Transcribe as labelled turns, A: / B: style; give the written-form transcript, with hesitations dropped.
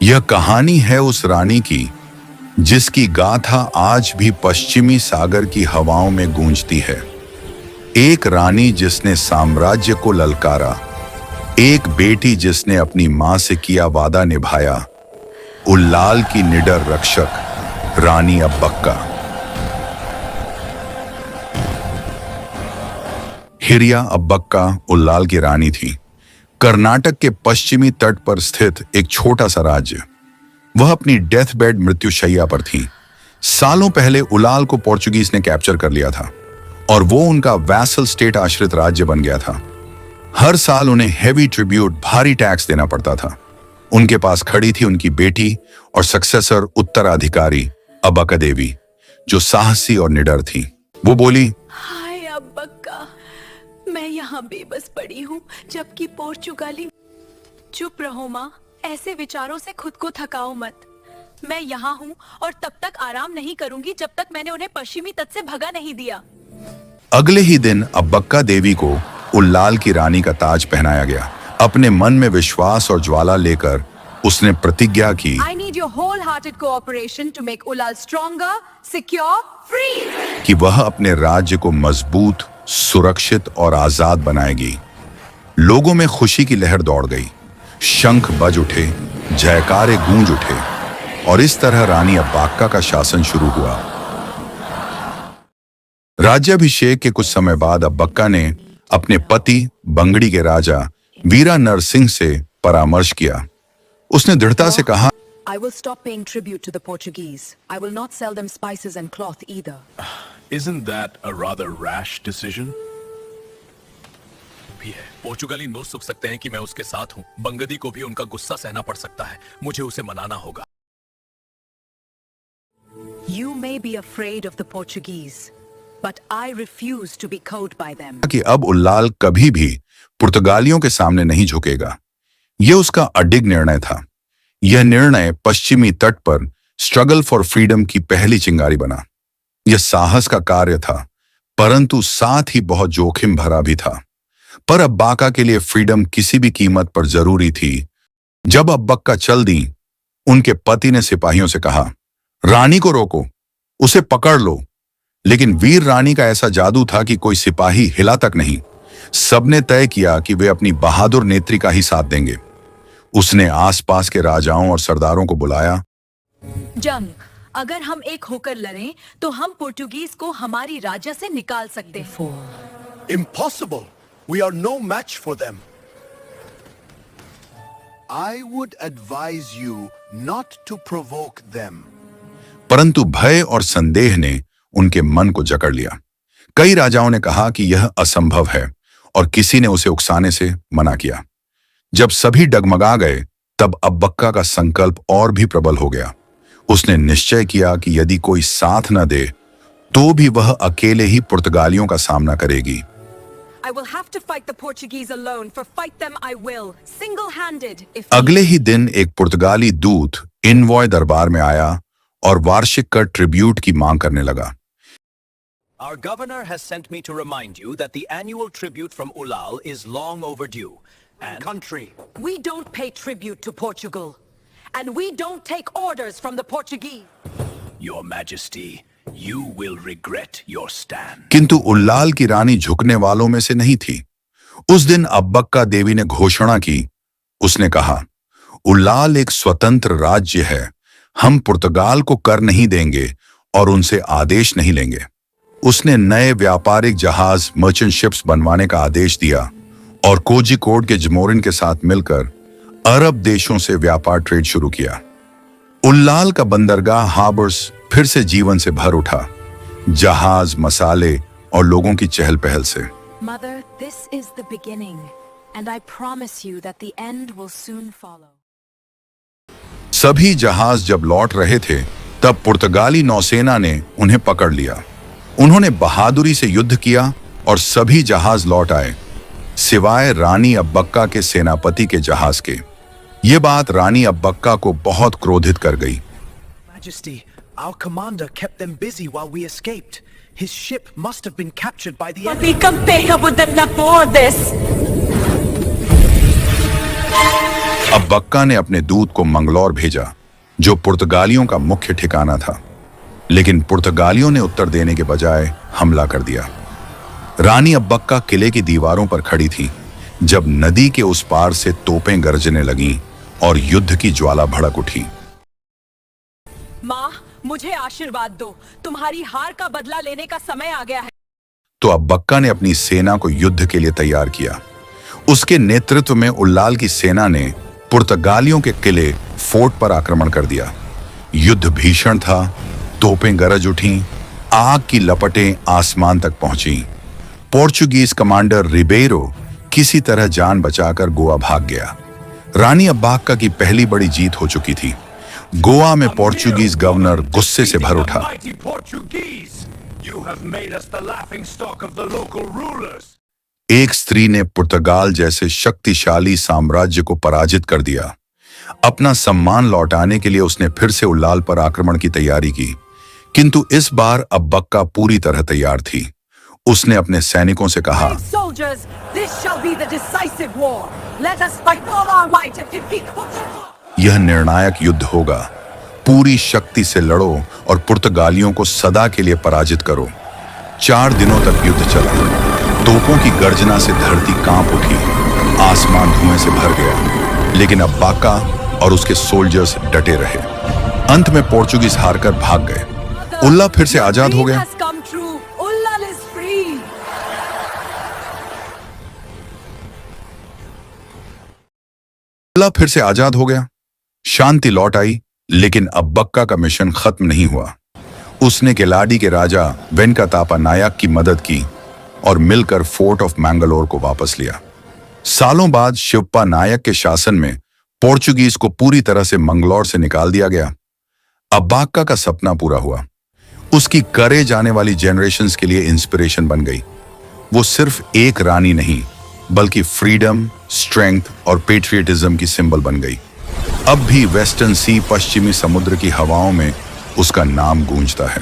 A: यह कहानी है उस रानी की जिसकी गाथा आज भी पश्चिमी सागर की हवाओं में गूंजती है। एक रानी जिसने साम्राज्य को ललकारा, एक बेटी जिसने अपनी मां से किया वादा निभाया, उल्लाल की निडर रक्षक रानी अब्बक्का। हिरिया अब्बक्का उल्लाल की रानी थी। कर्नाटक के पश्चिमी तट पर स्थित एक छोटा सा राज्य। वह अपनी डेथ बेड मृत्युशैया पर थी। सालों पहले उलाल को पोर्चुगीज ने कैप्चर कर लिया था और वो उनका वैसल स्टेट आश्रित राज्य बन गया था। हर साल उन्हें हेवी ट्रिब्यूट, भारी टैक्स देना पड़ता था। उनके पास खड़ी थी उनकी बेटी और सक्सेसर उत्तराधिकारी अब्बक्का देवी, जो साहसी और निडर थी। वो बोली,
B: हाय अब्बक्का, मैं यहाँ बेबस पड़ी हूँ जबकि पोर्चुगाली। चुप रहो माँ, ऐसे विचारों से खुद को थकाओ मत। मैं यहाँ हूँ और तब तक आराम नहीं करूंगी जब तक मैंने उन्हें पश्चिमी तट से भगा नहीं दिया।
A: अगले ही दिन अब्बक्का देवी को उल्लाल की रानी का ताज पहनाया गया। अपने मन में विश्वास और ज्वाला लेकर उसने प्रतिज्ञा की,
B: I need your wholehearted cooperation to make Ulal stronger, secure, free.
A: कि वह अपने राज्य को मजबूत, सुरक्षित और आजाद बनाएगी। लोगों में खुशी की लहर दौड़ गई। शंख बज उठे, जयकारे गूंज उठे और इस तरह रानी अब्बक्का का शासन शुरू हुआ। राज्याभिषेक के कुछ समय बाद अब्बक्का ने अपने पति बंगड़ी के राजा वीरा नरसिंह से परामर्श किया। उसने दृढ़ता से कहा,
B: I will stop paying tribute to the Portuguese. I will not sell them spices and cloth either.
C: Isn't that a rather rash decision? भी है। पोर्चुगाली नो सुख सकते हैं कि मैं उसके साथ हूँ। बंगदी को भी उनका गुस्सा सहना पड़ सकता है। मुझे उसे मनाना होगा।
B: You may be afraid of the Portuguese, but I refuse to be cowed by them.
A: कि अब उल्लाल कभी भी पुर्तगालियों के सामने नहीं झुकेगा। यह उसका अडिग निर्णय था। यह निर्णय पश्चिमी तट पर स्ट्रगल फॉर फ्रीडम की पहली चिंगारी बना। यह साहस का कार्य था, परंतु साथ ही बहुत जोखिम भरा भी था। पर अब्बक्का के लिए फ्रीडम किसी भी कीमत पर जरूरी थी। जब अब्बक्का चल दी, उनके पति ने सिपाहियों से कहा, रानी को रोको, उसे पकड़ लो। लेकिन वीर रानी का ऐसा जादू था कि कोई सिपाही हिला तक नहीं। सबने तय किया कि वे अपनी बहादुर नेत्री का ही साथ देंगे। उसने आसपास के राजाओं और सरदारों को बुलाया।
B: जंग, अगर हम एक होकर लड़ें, तो हम पोर्टुगीज को हमारी राज्य से निकाल सकते हैं।
D: Impossible. We are no match for them. I would advise you not to provoke them.
A: परंतु भय और संदेह ने उनके मन को जकड़ लिया। कई राजाओं ने कहा कि यह असंभव है और किसी ने उसे उकसाने से मना किया। जब सभी डगमगा गए, तब अब्बक्का का संकल्प और भी प्रबल हो गया। उसने निश्चय किया कि यदि कोई साथ न दे, तो भी वह अकेले ही पुर्तगालियों का सामना करेगी।
B: I will have to fight the Portuguese alone, for fight them I will, single-handed.
A: अगले ही दिन एक पुर्तगाली दूत इनवॉय दरबार में आया और वार्षिक कर ट्रिब्यूट की मांग करने लगा।
E: Our governor has sent me to remind you that the annual tribute from Ulal is long overdue. And
D: Country.
B: We don't pay tribute to Portugal, and we don't take orders from the Portuguese.
C: Your Majesty, you will regret your stand.
A: किंतु उल्लाल की रानी झुकने वालों में से नहीं थी। उस दिन अब्बक्का देवी ने घोषणा की। उसने कहा, उल्लाल एक स्वतंत्र राज्य है। हम पुर्तगाल को कर नहीं देंगे और उनसे आदेश नहीं लेंगे। उसने नए व्यापारिक जहाज मर्चेंट शिप्स बनवाने का आदेश दिया और कोझिकोड के जमोरिन के साथ मिलकर अरब देशों से व्यापार ट्रेड शुरू किया। उल्लाल का बंदरगाह हार्बर्स फिर से जीवन से भर उठा, जहाज, मसाले और लोगों की चहल पहल से।
B: Mother, this is the beginning, and I promise you that the end will soon follow.
A: सभी जहाज जब लौट रहे थे, तब पुर्तगाली नौसेना ने उन्हें पकड़ लिया। उन्होंने बहादुरी से युद्ध किया और सभी जहाज लौट आए, सिवाय रानी अब्बक्का के सेनापति के जहाज के। ये बात रानी अब्बक्का को बहुत क्रोधित कर गई।
E: Majesty, our commander kept them busy while we escaped. His ship must have been captured by the enemy.
B: Become with them for this.
A: अब बक्का ने अपने दूत को मंगलौर भेजा, जो पुर्तगालियों का मुख्य ठिकाना था। लेकिन पुर्तगालियों ने उत्तर देने के बजाय हमला कर दिया। रानी अब्बक्का किले की दीवारों पर खड़ी थी जब नदी के उस पार से तोपें गरजने लगीं और युद्ध की ज्वाला भड़क उठी।
B: माँ, मुझे आशीर्वाद दो, तुम्हारी हार का बदला लेने का समय आ गया है।
A: तो अब्बक्का ने अपनी सेना को युद्ध के लिए तैयार किया। उसके नेतृत्व में उल्लाल की सेना ने पुर्तगालियों के किले फोर्ट पर आक्रमण कर दिया। युद्ध भीषण था, तोपें गरज उठीं, आग की लपटें आसमान तक पहुंची। पोर्चुगीज कमांडर रिबेरो किसी तरह जान बचाकर गोवा भाग गया। रानी अब्बक्का की पहली बड़ी जीत हो चुकी थी। गोवा में पोर्चुगीज गवर्नर गुस्से से भर उठा। एक स्त्री ने पुर्तगाल जैसे शक्तिशाली साम्राज्य को पराजित कर दिया। अपना सम्मान लौटाने के लिए उसने फिर से उल्लाल पर आक्रमण की तैयारी की, किंतु इस बार अब्बक्का पूरी तरह तैयार थी। उसने अपने सैनिकों से कहा, यह निर्णायक युद्ध होगा। पूरी शक्ति से लड़ो और पुर्तगालियों को सदा के लिए पराजित करो। 4 दिनों तक युद्ध चला। तोपों की गर्जना से धरती कांप उठी, आसमान धुएं से भर गया, लेकिन अब्बक्का और उसके सोल्जर्स डटे रहे। अंत में पोर्चुगीज हारकर भाग गए। उल्ला फिर से आजाद हो गया। उल्ला फिर से आजाद हो गया। शांति लौट आई, लेकिन अब्बक्का का मिशन खत्म नहीं हुआ। उसने केलाडी के राजा वेंकटापा नायक की मदद की और मिलकर फोर्ट ऑफ मैंगलोर को वापस लिया। सालों बाद शिवप्पा नायक के शासन में पोर्चुगीज को पूरी तरह से मंगलौर से निकाल दिया गया। अब्बक्का का सपना पूरा हुआ। उसकी करेज आने वाली जनरेशंस के लिए इंस्पिरेशन बन गई। वो सिर्फ एक रानी नहीं, बल्कि फ्रीडम, स्ट्रेंथ और पेट्रियटिज्म की सिंबल बन गई। अब भी वेस्टर्न सी, पश्चिमी समुद्र की हवाओं में उसका नाम गूंजता है।